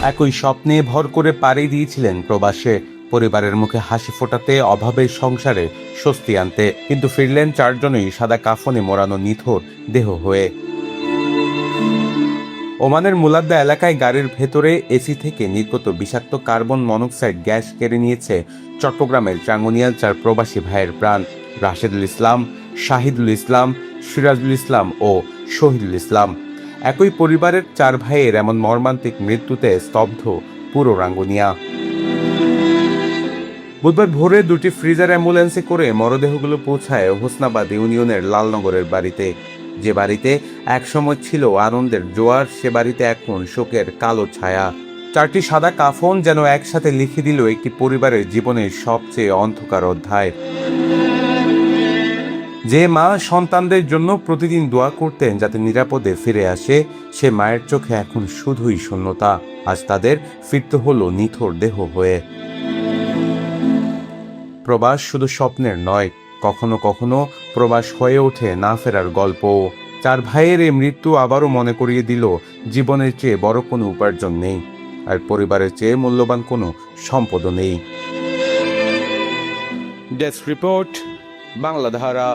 একই স্বপ্নে ভর করে পাড়ি দিয়েছিলেন প্রবাসে, পরিবারের মুখে হাসি ফোটাতে, অভাবের সংসারে স্বস্তি আনতে। কিন্তু ফিরলেন চারজনই সাদা কাফনে মোড়ানো নিথর দেহ হয়ে। ওমানের মুলাদ্দা এলাকায় গাড়ির ভেতরে এসি থেকে নির্গত বিষাক্ত কার্বন মনোক্সাইড গ্যাস কেড়ে নিয়েছে চট্টগ্রামের চাঙ্গুনিয়ার 4 প্রবাসী ভাইয়ের প্রাণ। রাশেদুল ইসলাম, শাহিদুল ইসলাম, সিরাজুল ইসলাম ও শহীদুল ইসলাম। একই পরিবারের 4 ভাইয়ের এমন মর্মান্তিক মৃত্যুতে স্তব্ধ পুরো রাঙ্গুনিয়া। বুধবার ভোরে 2টি ফ্রিজার অ্যাম্বুলেন্সে করে মরদেহগুলো পৌঁছায় হোসনাবাদ ইউনিয়নের লালনগরের বাড়িতে। যে বাড়িতে একসময় ছিল আনন্দের জোয়ার, সে বাড়িতে এখন শোকের কালো ছায়া। 4টি সাদা কাফন যেন একসাথে লিখে দিল একটি পরিবারের জীবনের সবচেয়ে অন্ধকার অধ্যায়। যে মা সন্তানদের জন্য প্রতিদিন দোয়া করতেন যাতে নিরাপদে ফিরে আসে, সে মায়ের চোখে এখন শুধুই শূন্যতা। আজ তাদের ফিরতে হলো নিথর দেহ হয়ে। প্রবাস শুধু স্বপ্নের নয়, কখনো কখনো প্রবাস হয়ে ওঠে না ফেরার গল্প। 4 ভাইয়ের এই মৃত্যু আবারও মনে করিয়ে দিল জীবনের চেয়ে বড় কোনো উপার্জন নেই, আর পরিবারের চেয়ে মূল্যবান কোনো সম্পদও নেই। Desk report, বাংলাধারা।